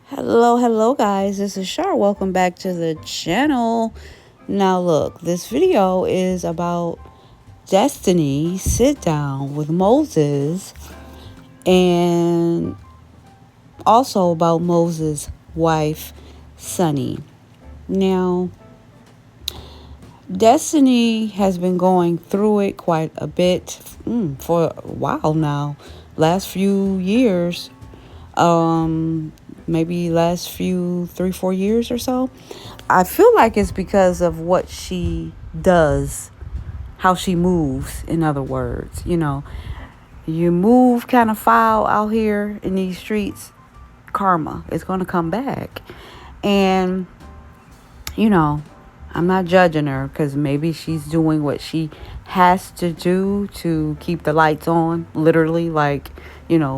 Hello guys. This is Shar. Welcome back to the channel. Now look, this video is about Destiny sit down with Moses and also about Moses' wife, Sunny. Now, Destiny has been going through it quite a bit for a while now. Last few years, maybe last few 3-4 years or so. I feel like it's because of what she does, how she moves. In other words, you move kind of foul out here in these streets, karma is going to come back. And you know I'm not judging her, because maybe she's doing what she has to do to keep the lights on, literally, like,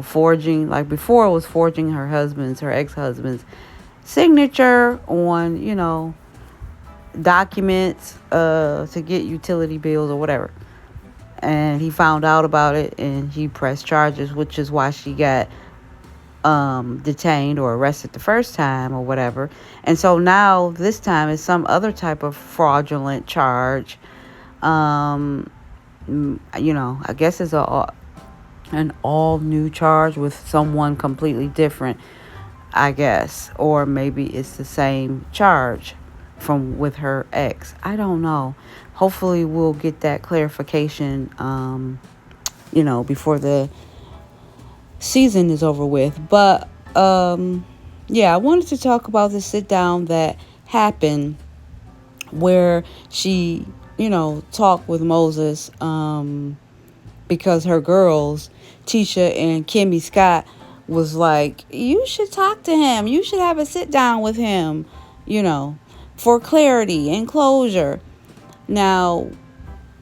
forging, like before it was forging her ex-husband's signature on, documents to get utility bills or whatever. And he found out about it and he pressed charges, which is why she got detained or arrested the first time or whatever. And so now this time is some other type of fraudulent charge. I guess it's an all new charge with someone completely different, I guess. Or maybe it's the same charge from with her ex. I don't know. Hopefully we'll get that clarification, before the season is over with. But yeah, I wanted to talk about the sit down that happened where she talked with Moses, because her girls, Tisha and Kimmy Scott, was like, you should talk to him, you should have a sit down with him, for clarity and closure. Now,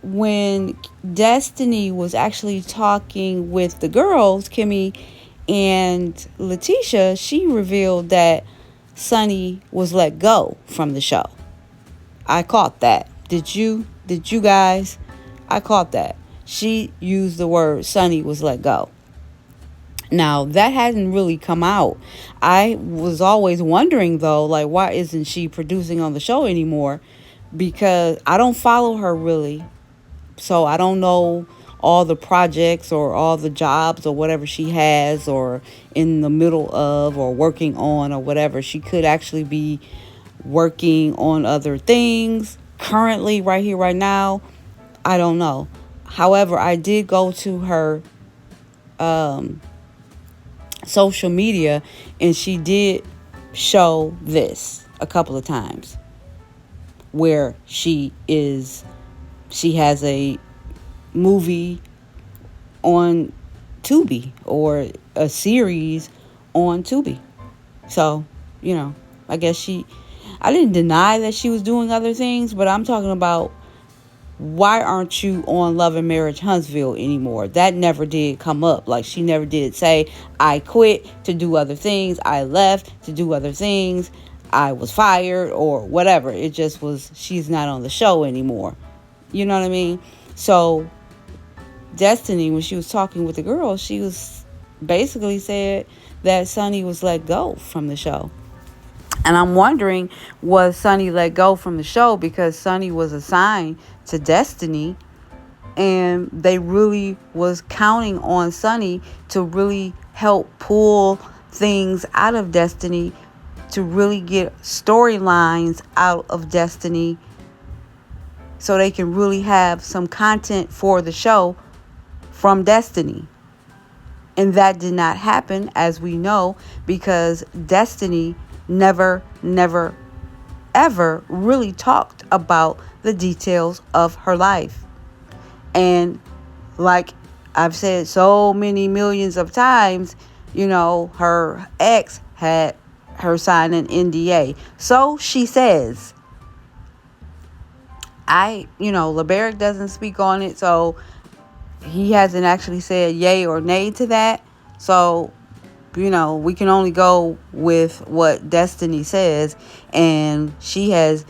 when Destiny was actually talking with the girls, Kimmy and Letitia, she revealed that Sunny was let go from the show. I caught that. Did you guys? I caught that. She used the word Sunny was let go. Now, that hasn't really come out. I was always wondering, though, like, why isn't she producing on the show anymore? Because I don't follow her really. So I don't know all the projects or all the jobs or whatever she has or in the middle of or working on or whatever. She could actually be working on other things currently, right here, right now. I don't know. However, I did go to her social media and she did show this a couple of times where she has a movie on Tubi or a series on Tubi. So, I guess I didn't deny that she was doing other things, but I'm talking about, why aren't you on Love and Marriage Huntsville anymore? That never did come up. Like, she never did say, I quit to do other things, I left to do other things, I was fired or whatever. It just was, she's not on the show anymore. You know what I mean? So Destiny, when she was talking with the girls, she was basically said that Sunny was let go from the show. And I'm wondering, was Sunny let go from the show because Sunny was assigned to Destiny and they really was counting on Sunny to really help pull things out of Destiny, to really get storylines out of Destiny so they can really have some content for the show from Destiny. And that did not happen, as we know, because Destiny never, ever really talked about the details of her life. And like I've said so many millions of times, her ex had her sign an NDA. So she says. LeBaric doesn't speak on it, so he hasn't actually said yay or nay to that. So, we can only go with what Destiny says. And she has,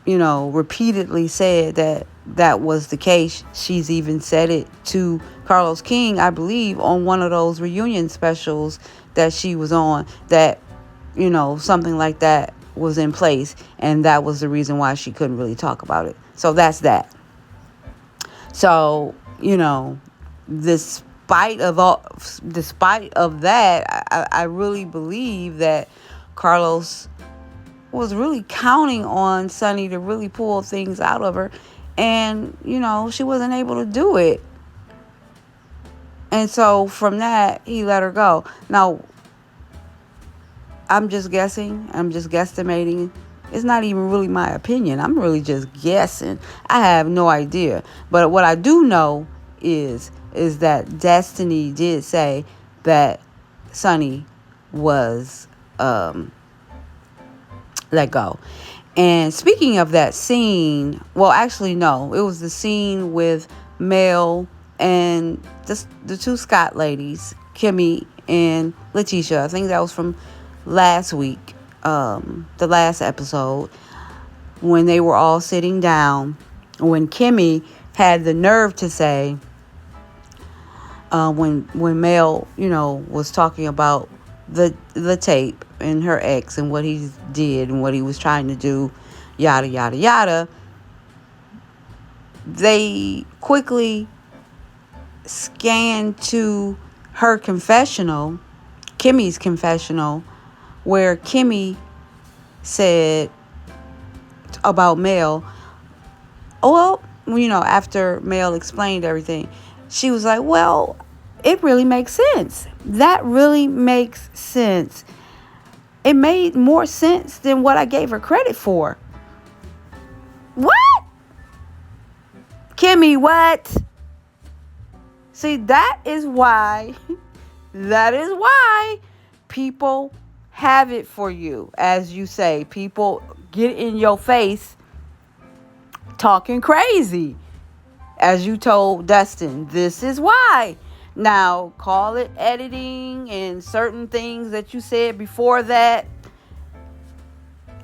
repeatedly said that was the case. She's even said it to Carlos King, I believe, on one of those reunion specials that she was on, that, something like that was in place, and that was the reason why she couldn't really talk about it. So that's that. So, despite of that, I really believe that Carlos was really counting on Sonny to really pull things out of her, and she wasn't able to do it. And so from that, he let her go. Now, I'm just guessing. I'm just guesstimating. It's not even really my opinion. I'm really just guessing. I have no idea. But what I do know is that Destiny did say that Sonny was let go. And speaking of that scene, well, actually, no. It was the scene with Mel and the two Scott ladies, Kimmy and Letitia. I think that was from last week, the last episode, when they were all sitting down, when Kimmy had the nerve to say, when Mel, was talking about the tape and her ex and what he did and what he was trying to do, yada yada yada, they quickly scanned to her confessional, Kimmy's confessional, where Kimmy said about Mel, well, after Mel explained everything, she was like, well, it really makes sense. That really makes sense. It made more sense than what I gave her credit for. What? Kimmy, what? See, that is why people have it for you. As you say, people get in your face talking crazy. As you told Dustin, this is why. Now, call it editing and certain things that you said before that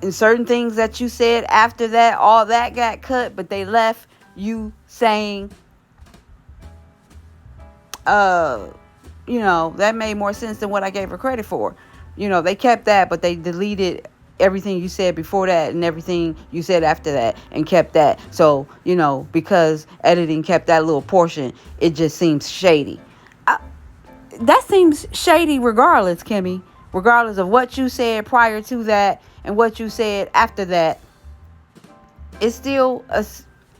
and certain things that you said after that, all that got cut, but they left you saying, that made more sense than what I gave her credit for. They kept that, but they deleted everything you said before that and everything you said after that and kept that. So, because editing kept that little portion, it just seems shady. That seems shady regardless, Kimmy. Regardless of what you said prior to that and what you said after that. It's still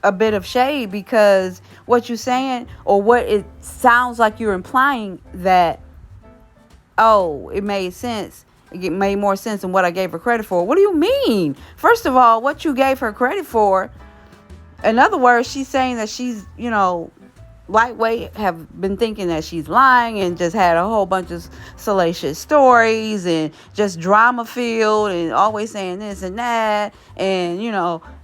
a bit of shade, because what you're saying, or what it sounds like you're implying, that, it made sense. It made more sense than what I gave her credit for. What do you mean? First of all, what you gave her credit for, in other words, she's saying that she's, lightweight, have been thinking that she's lying and just had a whole bunch of salacious stories and just drama filled and always saying this and that and,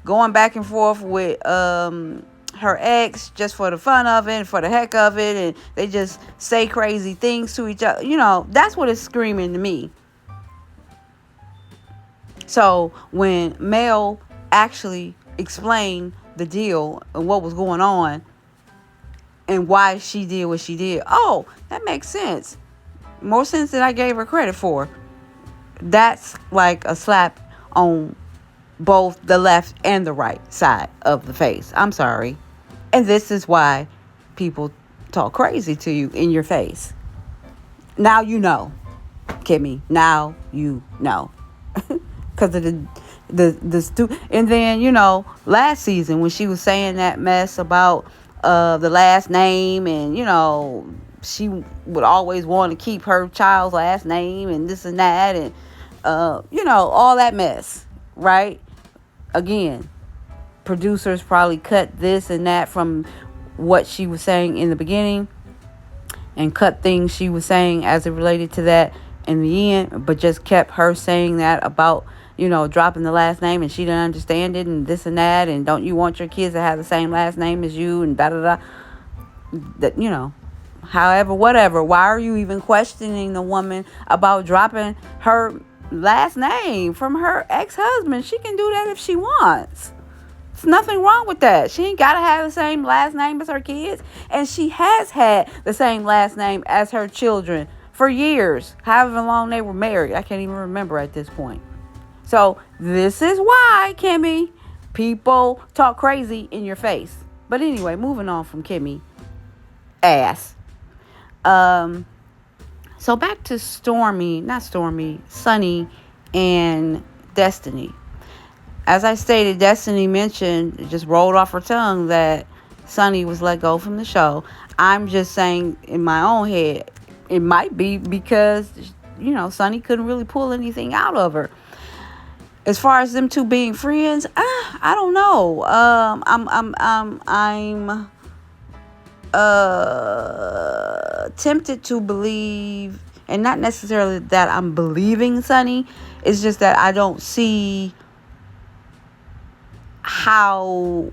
going back and forth with her ex just for the fun of it and for the heck of it, and they just say crazy things to each other. That's what it's screaming to me. So when Mel actually explained the deal and what was going on and why she did what she did, that makes sense. More sense than I gave her credit for. That's like a slap on both the left and the right side of the face. I'm sorry. And this is why people talk crazy to you in your face. Now you know, Kimmy. Now you know. Because of and then, last season when she was saying that mess about the last name, and she would always want to keep her child's last name and this and that, and all that mess, right? Again, producers probably cut this and that from what she was saying in the beginning and cut things she was saying as it related to that in the end, but just kept her saying that about dropping the last name, and she didn't understand it, and this and that, and don't you want your kids to have the same last name as you, and da da da. That, however, whatever. Why are you even questioning the woman about dropping her last name from her ex-husband? She can do that if she wants. There's nothing wrong with that. She ain't got to have the same last name as her kids, and she has had the same last name as her children for years, however long they were married. I can't even remember at this point. So this is why, Kimmy, people talk crazy in your face. But anyway, moving on from Kimmy ass. So back to Sunny and Destiny. As I stated, Destiny mentioned, it just rolled off her tongue that Sunny was let go from the show. I'm just saying in my own head, it might be because, Sunny couldn't really pull anything out of her. As far as them two being friends, I don't know. I'm tempted to believe, and not necessarily that I'm believing Sunny. It's just that I don't see how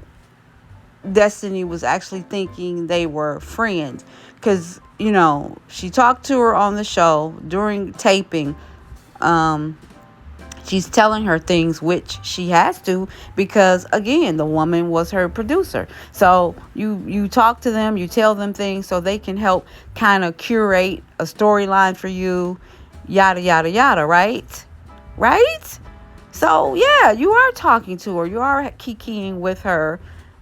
Destiny was actually thinking they were friends. Because, she talked to her on the show during taping. She's telling her things, which she has to, because again, the woman was her producer. So you talk to them, you tell them things so they can help kind of curate a storyline for you, yada, yada, yada, right? Right? So yeah, you are talking to her. You are kikiing with her,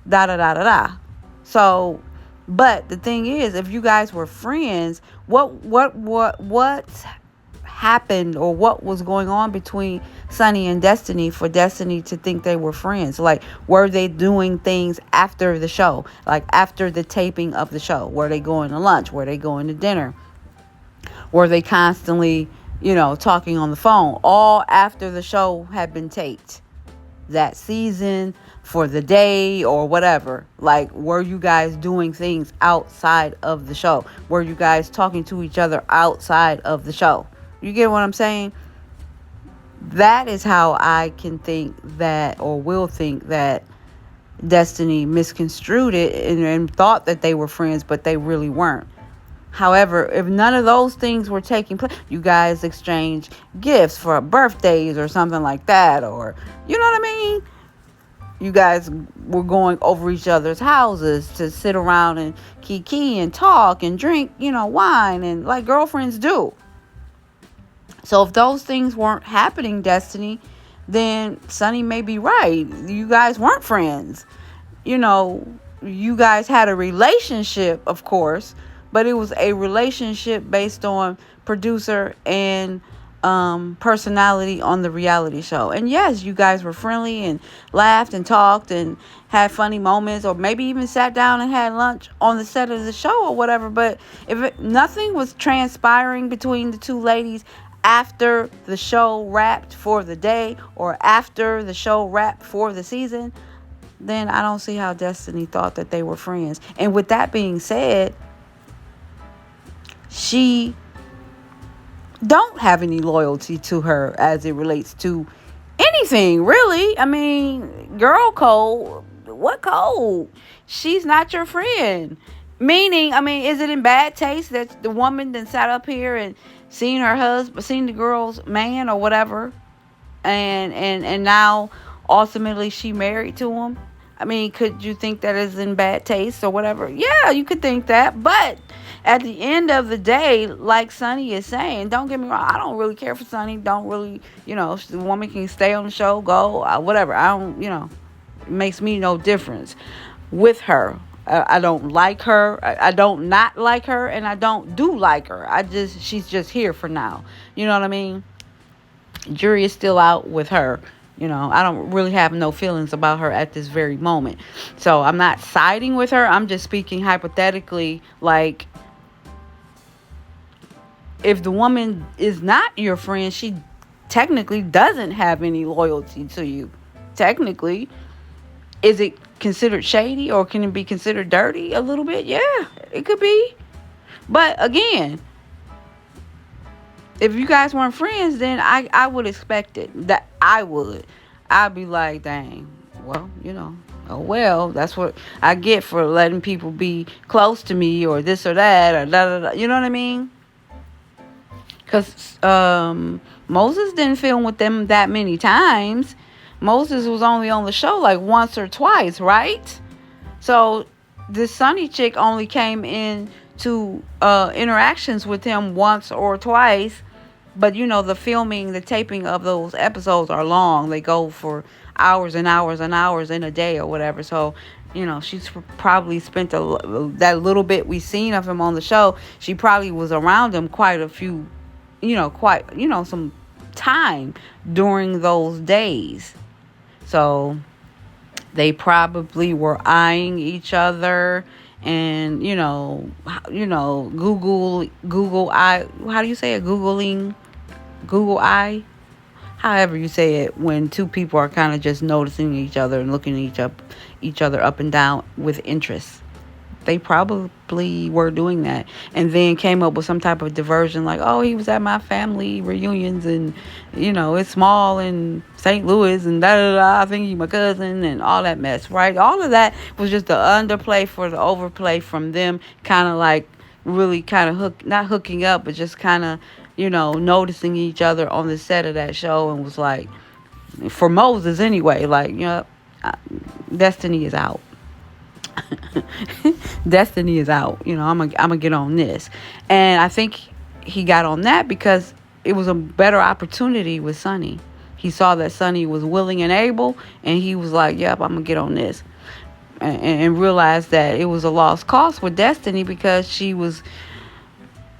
da, da, da, da, da. So, but the thing is, if you guys were friends, what happened, or what was going on between Sunny and Destiny for Destiny to think they were friends? Like, were they doing things after the show? Like, after the taping of the show? Were they going to lunch? Were they going to dinner? Were they constantly, talking on the phone? All after the show had been taped that season, for the day, or whatever. Like, were you guys doing things outside of the show? Were you guys talking to each other outside of the show? You get what I'm saying? That is how I can think that, or will think that, Destiny misconstrued it and thought that they were friends, but they really weren't. However, if none of those things were taking place, you guys exchanged gifts for birthdays or something like that, or, you know what I mean? You guys were going over each other's houses to sit around and kiki and talk and drink, wine, and like girlfriends do. So if those things weren't happening, Destiny, then Sunny may be right. You guys weren't friends. You guys had a relationship, of course, but it was a relationship based on producer and personality on the reality show. And yes, you guys were friendly and laughed and talked and had funny moments, or maybe even sat down and had lunch on the set of the show or whatever. But if nothing was transpiring between the two ladies after the show wrapped for the day, or after the show wrapped for the season, then I don't see how Destiny thought that they were friends. And with that being said, she don't have any loyalty to her as it relates to anything, really. I mean, girl code, what code? She's not your friend. Meaning, is it in bad taste that the woman then sat up here and seen her husband, seen the girl's man or whatever, and now ultimately she married to him? Could you think that is in bad taste or whatever? Yeah, you could think that, but at the end of the day, like Sunny is saying, don't get me wrong, I don't really care for Sunny. Don't really, if the woman can stay on the show, go, whatever. I don't, it makes me no difference with her. I don't like her. I don't not like her, and I don't do like her. She's just here for now. You know what I mean? Jury is still out with her. I don't really have no feelings about her at this very moment. So I'm not siding with her. I'm just speaking hypothetically, like, if the woman is not your friend, she technically doesn't have any loyalty to you. Technically. Is it considered shady, or can it be considered dirty a little bit? Yeah, it could be. But again, if you guys weren't friends, then I would expect it. That I would. I'd be like, dang, well, oh well, that's what I get for letting people be close to me, or this or that, or da da da. You know what I mean? Because Moses didn't film with them that many times. Moses was only on the show like once or twice, right? So this Sunny chick only came in interactions with him once or twice. But the filming, the taping of those episodes are long. They go for hours and hours and hours in a day or whatever. So she's probably spent that little bit we seen of him on the show. She probably was around him quite a few, some time during those days. So they probably were eyeing each other, and Google eye. How do you say it? Google eye. However you say it, when two people are kind of just noticing each other and looking at each other up and down with interest. They probably were doing that, and then came up with some type of diversion, like, oh, he was at my family reunions, and it's small in St. Louis, and da da da. I think he's my cousin, and all that mess, right? All of that was just the underplay for the overplay from them, kind of like really kind of not hooking up, but just kind of noticing each other on the set of that show, and was like, for Moses anyway, like, Destiny is out. Destiny is out. I'm gonna get on this. And I think he got on that because it was a better opportunity with Sonny. He saw that Sonny was willing and able, and he was like, yep, I'm gonna get on this. And realized that it was a lost cause with Destiny, because she was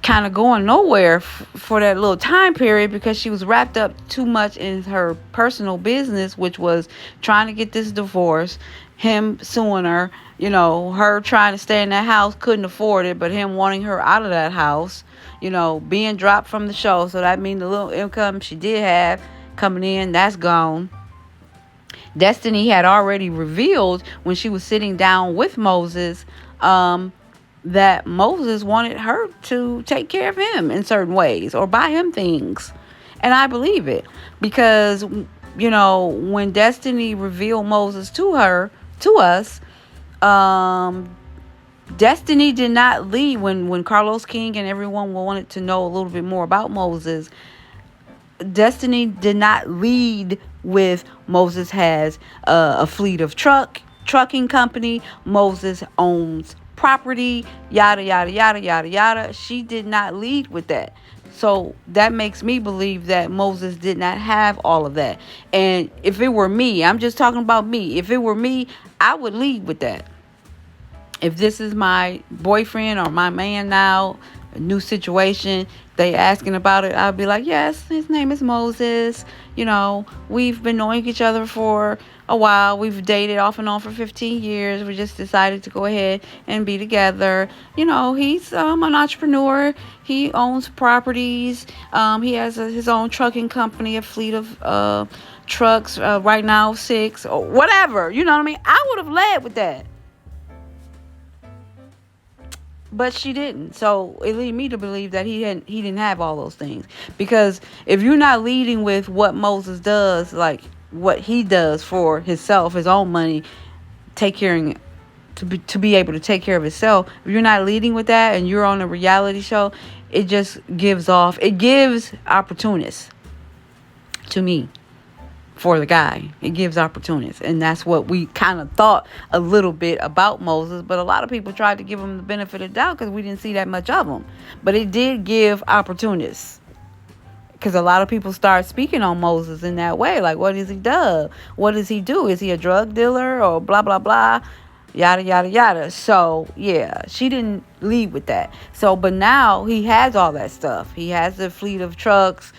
kind of going nowhere for that little time period, because she was wrapped up too much in her personal business, which was trying to get this divorce, him suing her, her trying to stay in that house, couldn't afford it, but him wanting her out of that house, being dropped from the show. So that means the little income she did have coming in, that's gone. Destiny had already revealed when she was sitting down with Moses, that Moses wanted her to take care of him in certain ways or buy him things. And I believe it, because, when Destiny revealed Moses to us, Destiny did not lead when Carlos King and everyone wanted to know a little bit more about Moses. Destiny did not lead with Moses has a fleet of trucking company. Moses owns property, yada, yada, yada, yada, yada. She did not lead with that. So that makes me believe that Moses did not have all of that. And if it were me, I'm just talking about me. If it were me, I would lead with that. If this is my boyfriend or my man now, a new situation, they asking about it, I'll be like, yes, his name is Moses. We've been knowing each other for a while. We've dated off and on for 15 years. We just decided to go ahead and be together. He's an entrepreneur. He owns properties. He has his own trucking company, a fleet of trucks, right now 6 or whatever. You know what I mean? I would have led with that. But she didn't. So it led me to believe that he didn't have all those things. Because if you're not leading with what Moses does, like what he does for himself, his own money, to be able to take care of himself, if you're not leading with that and you're on a reality show, it just gives opportunists to me. For the guy, it gives opportunities, and that's what we kind of thought a little bit about Moses. But a lot of people tried to give him the benefit of the doubt because we didn't see that much of him. But it did give opportunists, because a lot of people start speaking on Moses in that way, like, what does he do? What does he do? Is he a drug dealer or blah blah blah, yada yada yada? So yeah, she didn't lead with that. So, but now he has all that stuff. He has a fleet of trucks.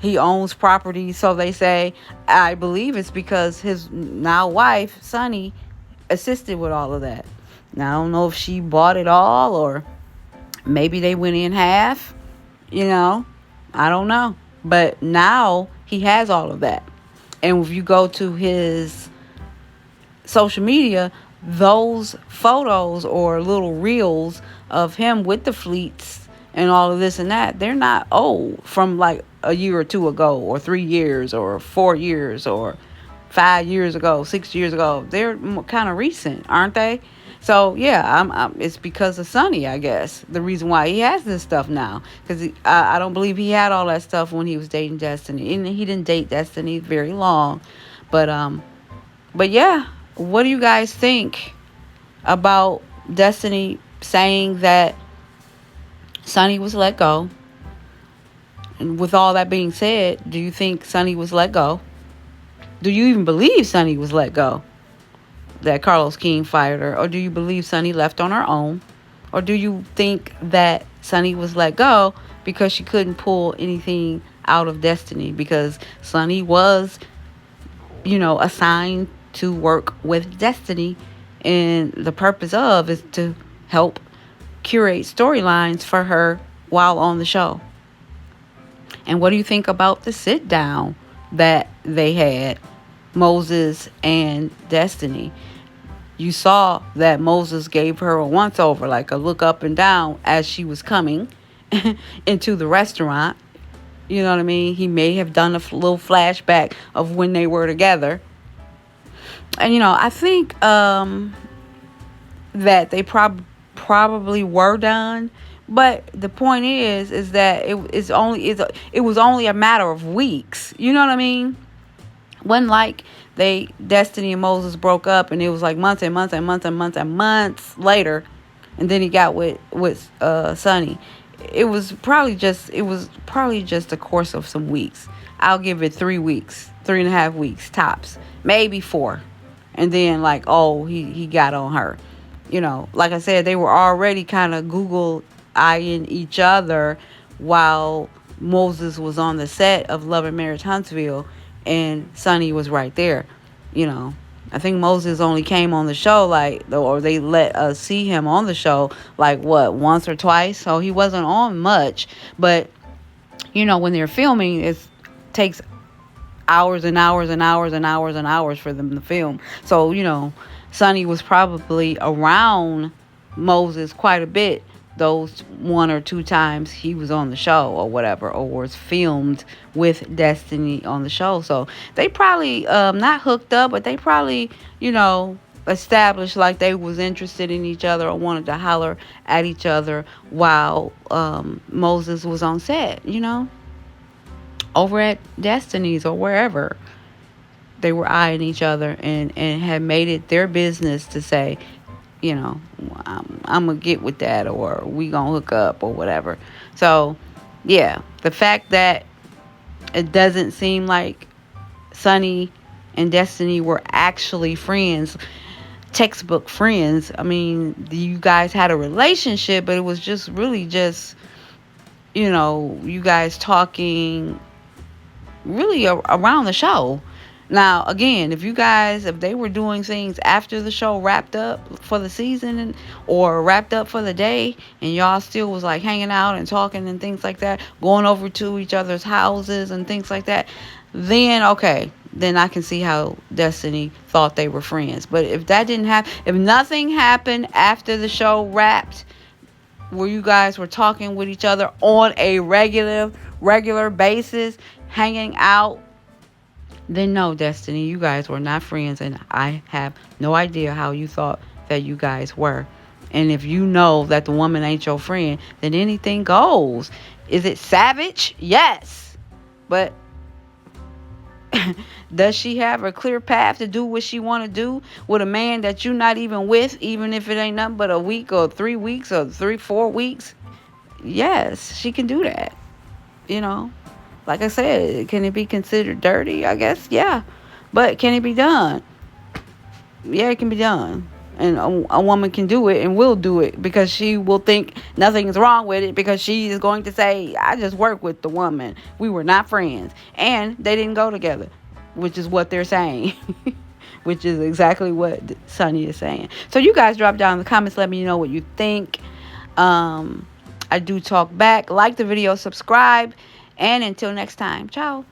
He owns property, so they say. I believe it's because his now wife, Sonny, assisted with all of that. Now, I don't know if she bought it all, or maybe they went in half. I don't know. But now he has all of that. And if you go to his social media, those photos or little reels of him with the fleets and all of this and that, they're not old, from like a year or two ago, or 3 years, or 4 years, or 5 years ago, 6 years ago. They're kind of recent, aren't they? So yeah, it's because of Sonny, I guess, the reason why he has this stuff now. Because I don't believe he had all that stuff when he was dating Destiny, and he didn't date Destiny very long. But yeah, what do you guys think about Destiny saying that Sonny was let go. And with all that being said, do you think Sonny was let go? Do you even believe Sonny was let go? That Carlos King fired her? Or do you believe Sonny left on her own? Or do you think that Sonny was let go because she couldn't pull anything out of Destiny? Because Sonny was, assigned to work with Destiny. And the purpose of is to help curate storylines for her while on the show. And what do you think about the sit down that they had, Moses and Destiny? You saw that Moses gave her a once over, like a look up and down as she was coming into the restaurant. You know what I mean? He may have done a little flashback of when they were together. And, I think that they probably were done. But the point is that it was only a matter of weeks. You know what I mean? When like Destiny and Moses broke up, and it was like months and months and months and months and months later, and then he got with Sonny. It was probably just a course of some weeks. I'll give it 3 weeks, 3.5 weeks tops, maybe 4, and then like, oh, he got on her. Like I said, they were already kind of Google eyeing each other while Moses was on the set of Love and Marriage Huntsville, and Sonny was right there. I think Moses only came on the show or they let us see him on the show once or twice, so he wasn't on much. But when they're filming, it takes hours and hours and hours and hours and hours for them to film. So Sonny was probably around Moses quite a bit those 1 or 2 times he was on the show or whatever, or was filmed with Destiny on the show. So they probably not hooked up, but they probably established like they was interested in each other or wanted to holler at each other while Moses was on set, over at Destiny's or wherever. They were eyeing each other and had made it their business to say, I'm going to get with that, or we going to hook up or whatever. So, yeah, the fact that it doesn't seem like Sonny and Destiny were actually friends, textbook friends. I mean, you guys had a relationship, but it was just really just, you guys talking really around the show. Now, again, if they were doing things after the show wrapped up for the season or wrapped up for the day, and y'all still was like hanging out and talking and things like that, going over to each other's houses and things like that, then okay, then I can see how Destiny thought they were friends. But if that didn't happen, if nothing happened after the show wrapped, where you guys were talking with each other on a regular basis, hanging out, then no, Destiny, you guys were not friends, and I have no idea how you thought that you guys were. And if you know that the woman ain't your friend, then anything goes. Is it savage? Yes. But does she have a clear path to do what she want to do with a man that you're not even with, even if it ain't nothing but a week or 3 weeks or 4 weeks? Yes, she can do that. Like I said, can it be considered dirty? I guess, yeah. But can it be done? Yeah, it can be done. And a woman can do it and will do it because she will think nothing is wrong with it, because she is going to say, I just worked with the woman. We were not friends. And they didn't go together, which is what they're saying. Which is exactly what Sonny is saying. So you guys drop down in the comments. Let me know what you think. I do talk back. Like the video, subscribe. And until next time, ciao.